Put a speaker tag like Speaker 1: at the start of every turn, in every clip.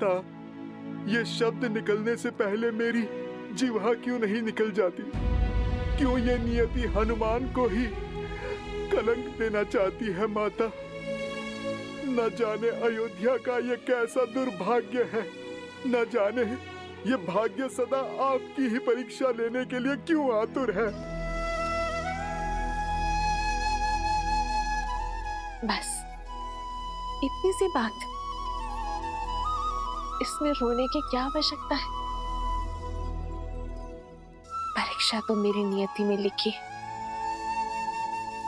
Speaker 1: माता, ये शब्द निकलने से पहले मेरी जिह्वा क्यों नहीं निकल जाती? क्यों ये नियति हनुमान को ही कलंक देना चाहती है माता? न जाने अयोध्या का ये कैसा दुर्भाग्य है, न जाने ये भाग्य सदा आपकी ही परीक्षा लेने के लिए क्यों आतुर है।
Speaker 2: बस इतनी सी बात, इसमें रोने की क्या आवश्यकता है? परीक्षा तो मेरी नियति में लिखी है,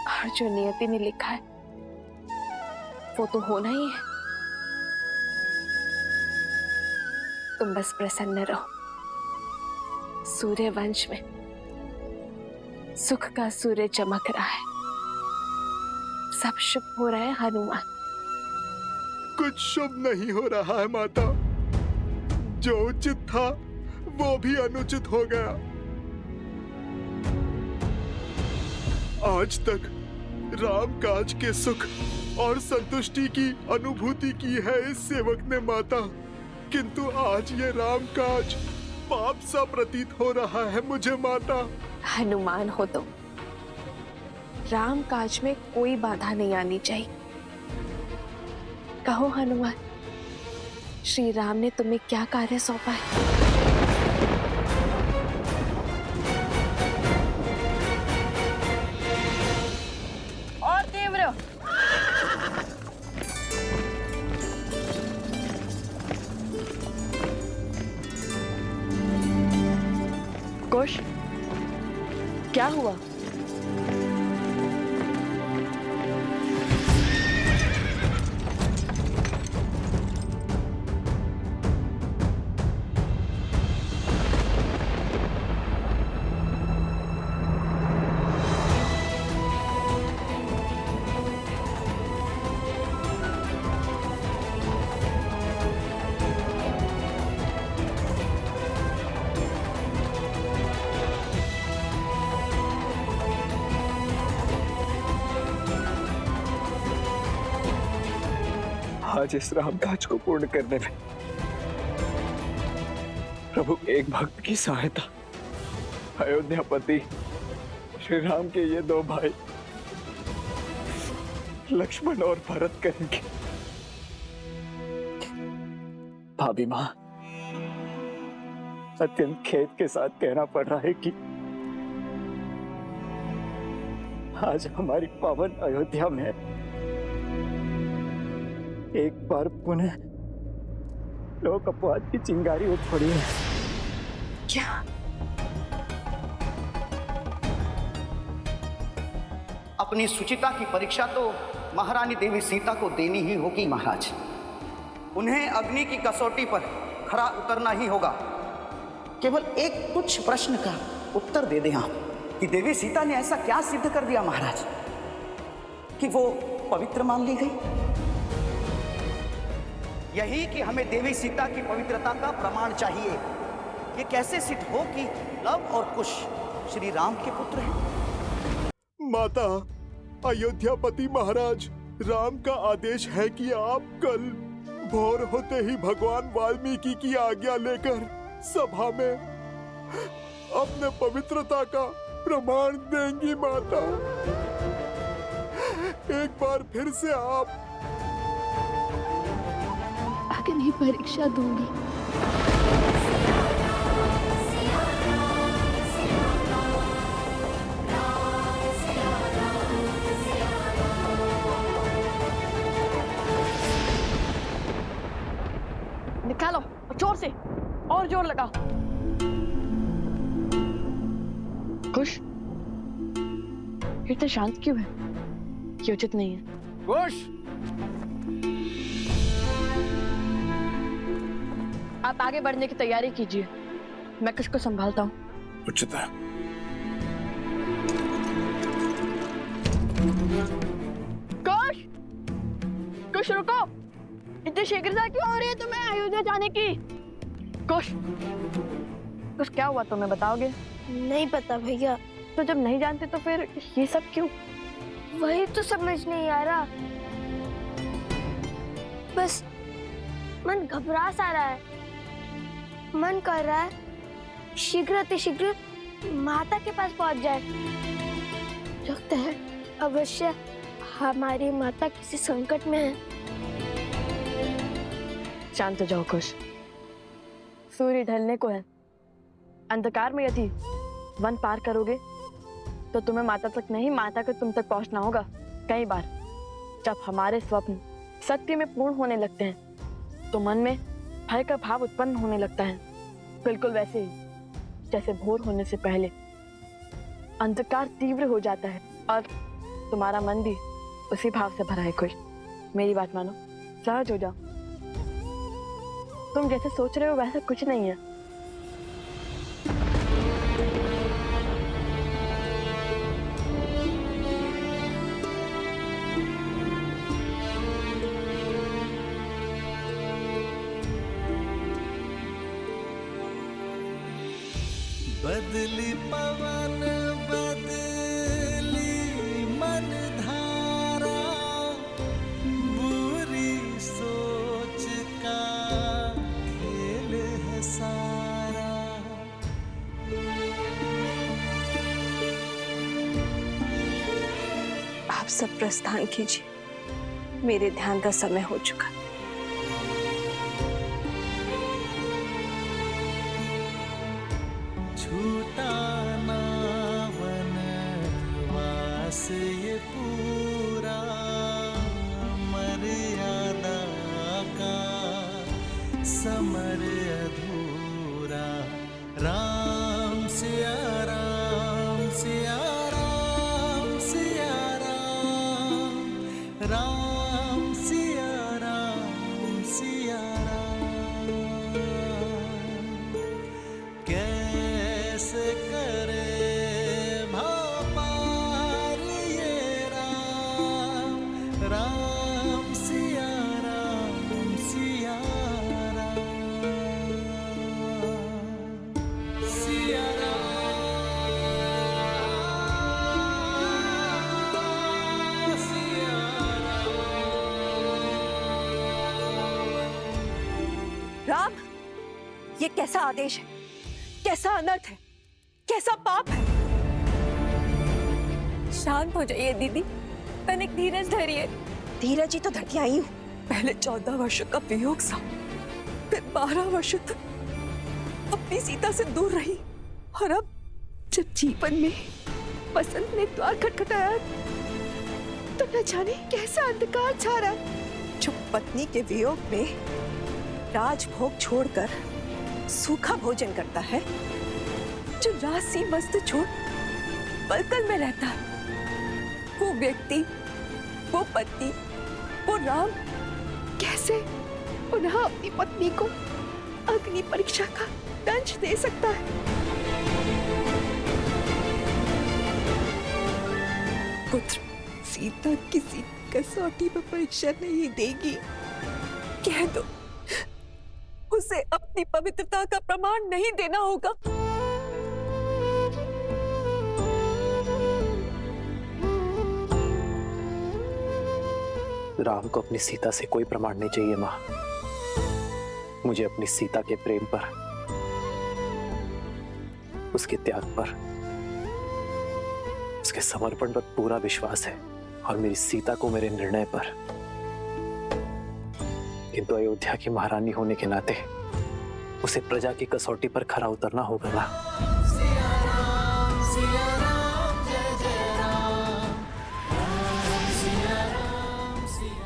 Speaker 2: और जो नियति में लिखा है वो तो होना ही है। तुम बस प्रसन्न रहो। सूर्य वंश में सुख का सूर्य चमक रहा है, सब शुभ हो रहा है हनुमान।
Speaker 1: कुछ शुभ नहीं हो रहा है माता। जो उचित था वो भी अनुचित हो गया। आज तक राम काज के सुख और संतुष्टि की अनुभूति की है इस सेवक ने माता, किंतु आज ये राम काज पाप सा प्रतीत हो रहा है मुझे माता।
Speaker 2: हनुमान हो तो राम काज में कोई बाधा नहीं आनी चाहिए। कहो हनुमान, श्री राम ने तुम्हें क्या कार्य सौंपा है?
Speaker 3: और तीव्र।
Speaker 2: कुश, क्या हुआ?
Speaker 4: आज इस राम काज को पूर्ण करने में प्रभु एक भक्त की सहायता अयोध्यापति श्री राम के ये दो भाई लक्ष्मण और भरत करेंगे। भाभी मां, अत्यंत खेद के साथ कहना पड़ रहा है कि आज हमारी पावन अयोध्या में एक बार पुनः लोक अपवाद की चिंगारी उठ पड़ी है।
Speaker 2: क्या?
Speaker 5: अपनी सुचिता की परीक्षा तो महारानी देवी सीता को देनी ही होगी महाराज। उन्हें अग्नि की कसौटी पर खरा उतरना ही होगा। केवल एक तुच्छ प्रश्न का उत्तर दे दें आप कि देवी सीता ने ऐसा क्या सिद्ध कर दिया महाराज कि वो पवित्र मान ली गई? यही कि हमें देवी सीता की पवित्रता का प्रमाण चाहिए। ये कैसे सिद्ध हो कि लव और कुश श्री राम के पुत्र हैं?
Speaker 1: माता, अयोध्यापति महाराज, राम का आदेश है कि आप कल भोर होते ही भगवान वाल्मीकि की आज्ञा लेकर सभा में अपने पवित्रता का प्रमाण देंगी माता। एक बार फिर से आप
Speaker 2: अग्नि परीक्षा दूंगी।
Speaker 3: निकालो जोर से, और जोर लगाओ।
Speaker 2: कुश, इतना शांत क्यों है? ये उचित नहीं है।
Speaker 4: कुश,
Speaker 3: आप आगे बढ़ने की तैयारी कीजिए, मैं कुश को संभालता हूँ।
Speaker 1: उचित है।
Speaker 3: कुश, कुश रुको, इतनी शीघ्रता क्यों हो रही है तुम्हें अयोध्या जाने की? कुश, कुश क्या हुआ तुम्हें बताओगे?
Speaker 6: नहीं पता भैया।
Speaker 3: तो जब नहीं जानते तो फिर ये सब क्यों?
Speaker 6: वही तो समझ नहीं आ रहा। बस मन घबरा सा रहा है। मन कर रहा है शीघ्र माता के पास पहुंच जाए। लगता है अवश्य हमारी माता किसी संकट में है।
Speaker 3: शांत हो जाओ कुश। सूर्य ढलने को है। अंधकार में यदि वन पार करोगे तो तुम्हें माता तक नहीं, माता को तुम तक पहुंचना होगा। कई बार जब हमारे स्वप्न सत्य में पूर्ण होने लगते हैं तो मन में भय का भाव उत्पन्न होने लगता है, बिल्कुल वैसे ही जैसे भोर होने से पहले अंधकार तीव्र हो जाता है और तुम्हारा मन भी उसी भाव से भरा है। खुश, मेरी बात मानो, सहज हो जाओ। तुम जैसे सोच रहे हो वैसा कुछ नहीं है।
Speaker 7: बदली पवन बदली मन धारा, बुरी सोच का खेल है सारा।
Speaker 2: आप सब प्रस्थान कीजिए, मेरे ध्यान का समय हो चुका।
Speaker 7: छूटा ना वनवास ये पूरा, मर्यादा का समर अधूरा। राम सिया राम सिया राम सिया राम, राम सिया राम सिया राम। कैसे करे भापार ये राम, राम सिया राम सिया राम, सिया राम सिया
Speaker 8: राम, ये कैसा आदेश है? कैसा अनर्थ है? कैसा पाप है?
Speaker 2: शांत हो जाइए दीदी, तनिक धीरज धरिए।
Speaker 8: धीरज ही तो धरती आई हूँ। पहले 14 वर्षों का वियोग सा, फिर 12 वर्षों तक अपनी सीता से दूर रही, और अब जब जीवन में बसंत ने द्वार खटखटाया तो न जाने कैसा अंधकार छा रहा है। जो पत्नी के वियोग में राजभोग छोड़कर सूखा भोजन करता है, जो राशि वस्त्र छोड़ पलकल में रहता है, वो व्यक्ति, वो पति, वो राम कैसे पुनः अपनी पत्नी को अग्नि परीक्षा का दंश दे सकता है? पुत्र, सीता किसी कसौटी पर परीक्षा नहीं देगी। कह दो, उसे अपनी पवित्रता का प्रमाण नहीं देना होगा।
Speaker 9: राम को अपनी सीता से कोई प्रमाण नहीं चाहिए माँ। मुझे अपनी सीता के प्रेम पर, उसके त्याग पर, उसके समर्पण पर पूरा विश्वास है, और मेरी सीता को मेरे निर्णय पर। किंतु अयोध्या की महारानी होने के नाते उसे प्रजा की कसौटी पर खरा उतरना होगा ना।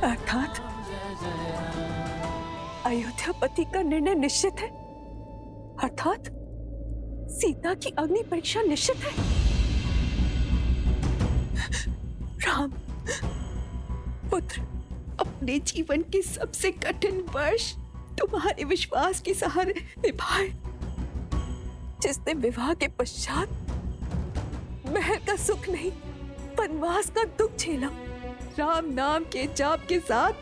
Speaker 8: अर्थात अयोध्यापति का निर्णय निश्चित है, अर्थात सीता की अग्नि परीक्षा निश्चित है। राम पुत्र, अपने जीवन के सबसे कठिन वर्ष तुम्हारे विश्वास के सहारे निभाए। जिसने विवाह के पश्चात महल का सुख नहीं, वनवास का दुख झेला, राम नाम के जाप के साथ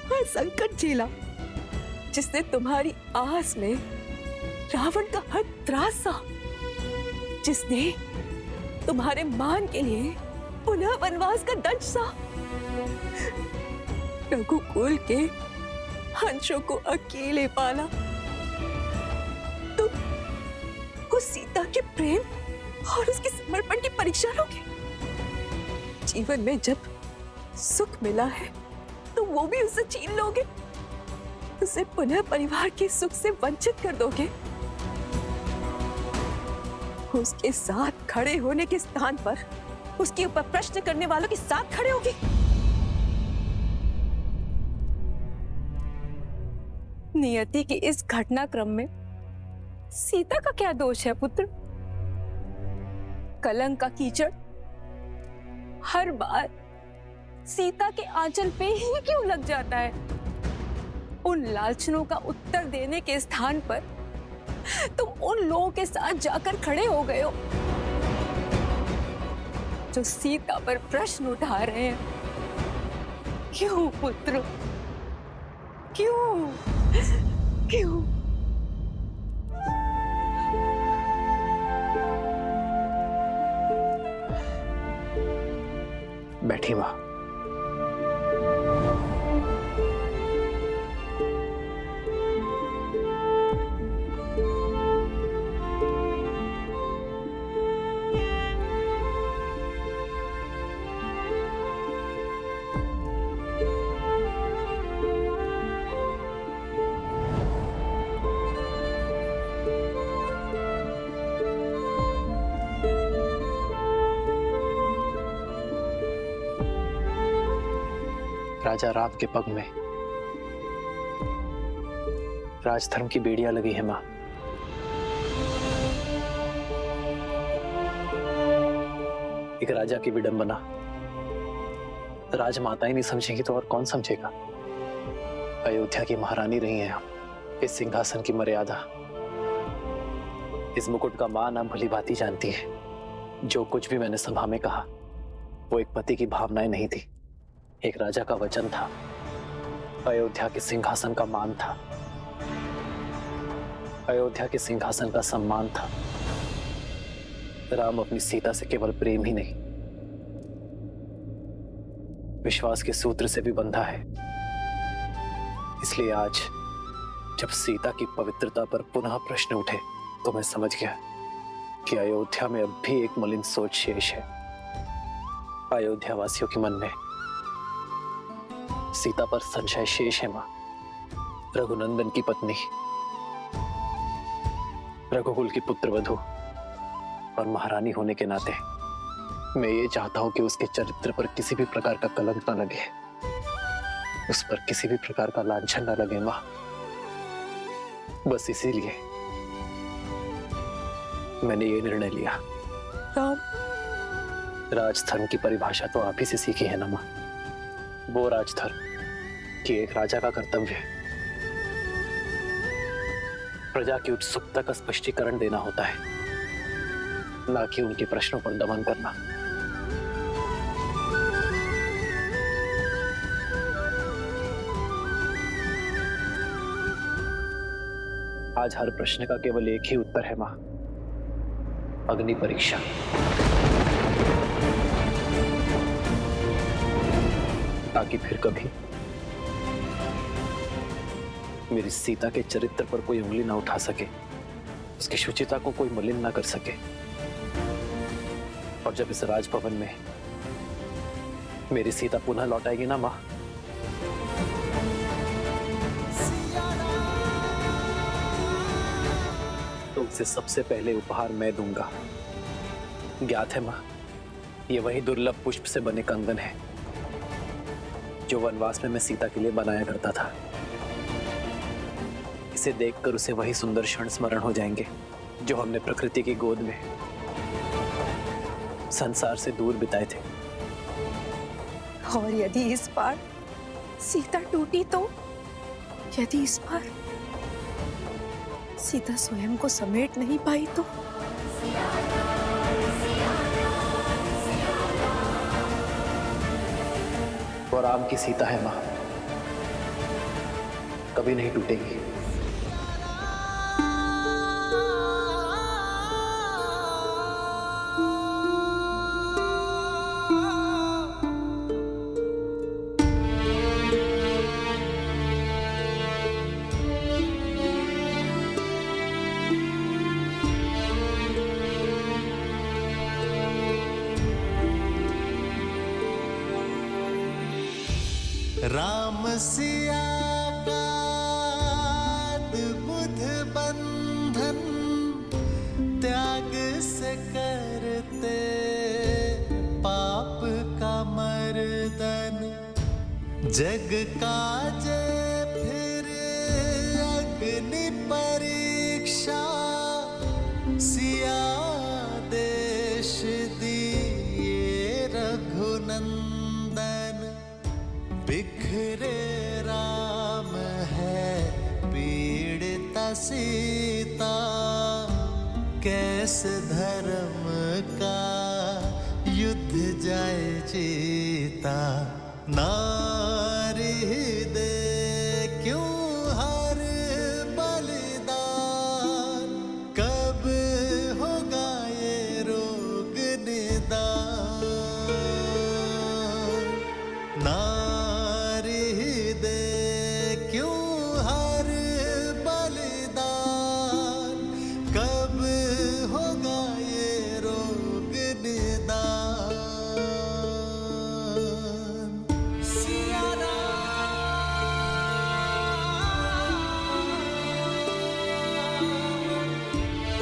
Speaker 8: हर संकट झेला, जिसने तुम्हारी आस में रावण का हर त्रास सहा, जिसने तुम्हारे मान के लिए पुनः वनवास का दंश सहा, रघुकुल के अंशों को अकेले पाला तो उस सीता के प्रेम और उसके समर्पण की परीक्षा लोगे? जीवन में जब सुख मिला है तो वो भी उसे छीन लोगे? उसे पुनः परिवार के सुख से वंचित कर दोगे? उसके साथ खड़े होने के स्थान पर उसके ऊपर प्रश्न करने वालों के साथ खड़े होगे? नियति के इस घटनाक्रम में सीता का क्या दोष है पुत्र? कलंक का कीचड़ हर बार सीता के आंचल पे ही क्यों लग जाता है? उन लालचनों का उत्तर देने के स्थान पर तुम उन लोगों के साथ जाकर खड़े हो गए हो जो सीता पर प्रश्न उठा रहे हैं। क्यों पुत्र, क्यों क्यों?
Speaker 9: बैठी मां। राजा राम के पग में राजधर्म की बेड़ियां लगी है मां। एक राजा की विडंबना राजमाता ही नहीं समझेगी तो और कौन समझेगा? अयोध्या की महारानी रही हैं हम। इस सिंहासन की मर्यादा, इस मुकुट का मान आप भली भांति जानती है। जो कुछ भी मैंने सभा में कहा वो एक पति की भावनाएं नहीं थी, एक राजा का वचन था। अयोध्या के सिंहासन का मान था, अयोध्या के सिंहासन का सम्मान था। राम अपनी सीता से केवल प्रेम ही नहीं, विश्वास के सूत्र से भी बंधा है। इसलिए आज जब सीता की पवित्रता पर पुनः प्रश्न उठे तो मैं समझ गया कि अयोध्या में अब भी एक मलिन सोच शेष है। अयोध्या वासियों के मन में सीता पर संशय शेष है मां। रघुनंदन की पत्नी, रघुकुल की पुत्रवधू और महारानी होने के नाते मैं ये चाहता हूं कि उसके चरित्र पर किसी भी प्रकार का कलंक न लगे, उस पर किसी भी प्रकार का लांछन न लगे मां। बस इसीलिए मैंने ये निर्णय लिया।
Speaker 8: राम,
Speaker 9: राजधर्म की परिभाषा तो आप ही से सीखी है ना मां। वो राजधर्म कि एक राजा का कर्तव्य है प्रजा की उत्सुकता का स्पष्टीकरण देना होता है, ना कि उनके प्रश्नों पर दमन करना। आज हर प्रश्न का केवल एक ही उत्तर है मां, अग्नि परीक्षा। ताकि फिर कभी मेरी सीता के चरित्र पर कोई उंगली ना उठा सके, उसकी शुचिता को कोई मलिन ना कर सके। और जब इस राजभवन में मेरी सीता पुनः लौट आएगी ना मां, तो उसे सबसे पहले उपहार मैं दूंगा। ज्ञात है मां, ये वही दुर्लभ पुष्प से बने कंगन है जो वनवास में मैं सीता के लिए बनाया करता था। इसे देखकर उसे वही सुंदर क्षण स्मरण हो जाएंगे जो हमने प्रकृति की गोद में संसार से दूर बिताए थे।
Speaker 8: और यदि इस बार सीता टूटी तो, यदि इस बार सीता स्वयं को समेट नहीं पाई तो?
Speaker 9: और राम की सीता है मां, कभी नहीं टूटेगी।
Speaker 7: राम सिया का बुध बंधन त्याग से करते पाप का मर्दन जग का जय फिर अग्नि परीक्षा सिया देश दिए रघुनंदन बिखरे राम है पीड़िता सीता कैसे धर्म का युद्ध जाए जीता नारी दे क्यों हर बलिदान कब होगा ये रोग निदान नारी दे क्यों हर बलिदान कब होगा ये रोग निदान सिया राम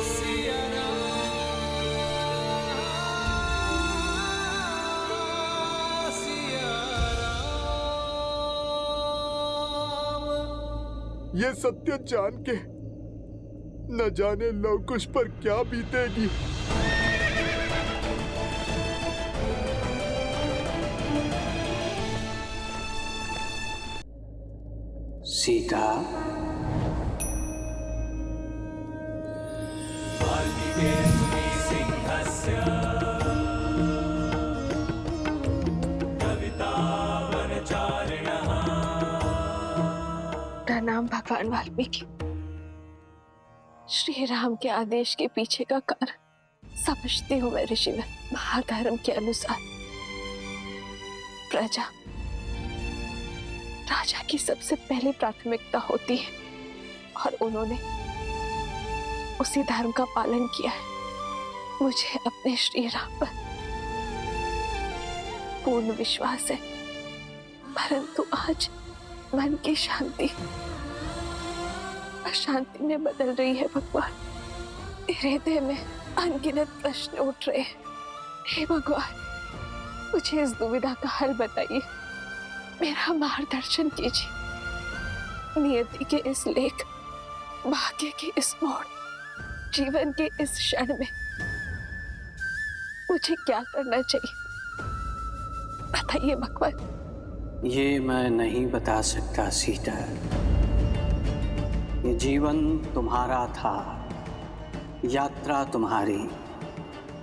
Speaker 7: सिया राम सिया राम।
Speaker 1: ये सत्य जान के न जाने लवकुश पर क्या बीतेगी।
Speaker 9: सीता
Speaker 2: प्रणाम भगवान वाल्मीकि। श्री राम के आदेश के पीछे का कारण समझती हूँ मैं ऋषिवर। महाधर्म के अनुसार प्रजा राजा की सबसे पहली प्राथमिकता होती है और उन्होंने उसी धर्म का पालन किया है। मुझे अपने श्री राम पर पूर्ण विश्वास है, परंतु आज मन की शांति अशांति में बदल रही है। भगवान, मेरे हृदय में अनगिनत प्रश्न उठ रहे हैं। हे भगवान, मुझे इस दुविधा का हल बताइए, मेरा मार्गदर्शन कीजिए। नियति के इस लेख, भाग्य के इस मोड़, जीवन के इस क्षण में मुझे क्या करना चाहिए, बताइए भगवान।
Speaker 9: ये मैं नहीं बता सकता सीता। ये जीवन तुम्हारा था, यात्रा तुम्हारी,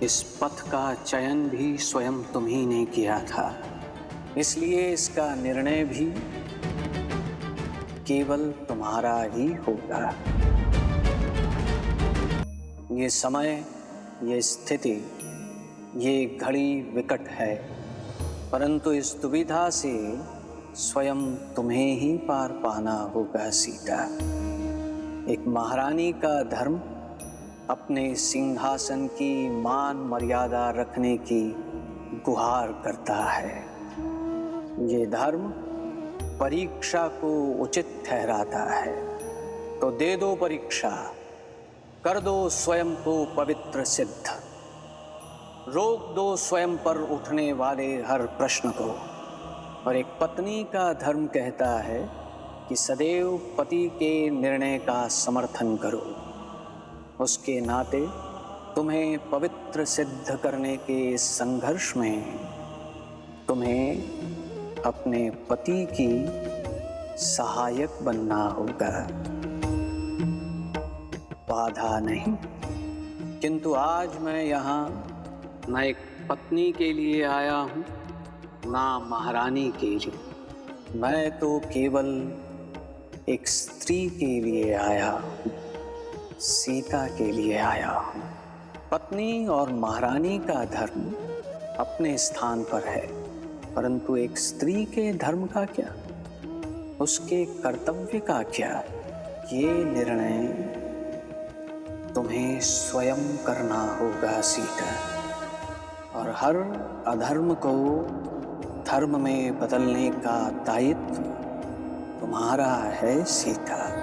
Speaker 9: इस पथ का चयन भी स्वयं तुम ही ने किया था, इसलिए इसका निर्णय भी केवल तुम्हारा ही होगा। ये समय, ये स्थिति, ये घड़ी विकट है, परंतु इस दुविधा से स्वयं तुम्हें ही पार पाना होगा सीता। एक महारानी का धर्म अपने सिंहासन की मान मर्यादा रखने की गुहार करता है। ये धर्म परीक्षा को उचित ठहराता है, तो दे दो परीक्षा, कर दो स्वयं को पवित्र सिद्ध, रोक दो स्वयं पर उठने वाले हर प्रश्न को। और एक पत्नी का धर्म कहता है कि सदैव पति के निर्णय का समर्थन करो। उसके नाते तुम्हें पवित्र सिद्ध करने के इस संघर्ष में तुम्हें अपने पति की सहायक बनना होगा, बाधा नहीं। किंतु आज मैं यहाँ न एक पत्नी के लिए आया हूँ, ना महारानी के लिए, मैं तो केवल एक स्त्री के लिए आया हूँ, सीता के लिए आया हूँ। पत्नी और महारानी का धर्म अपने स्थान पर है, परंतु एक स्त्री के धर्म का क्या, उसके कर्तव्य का क्या, ये निर्णय तुम्हें स्वयं करना होगा सीता। और हर अधर्म को
Speaker 10: धर्म में बदलने का दायित्व तुम्हारा है सीता।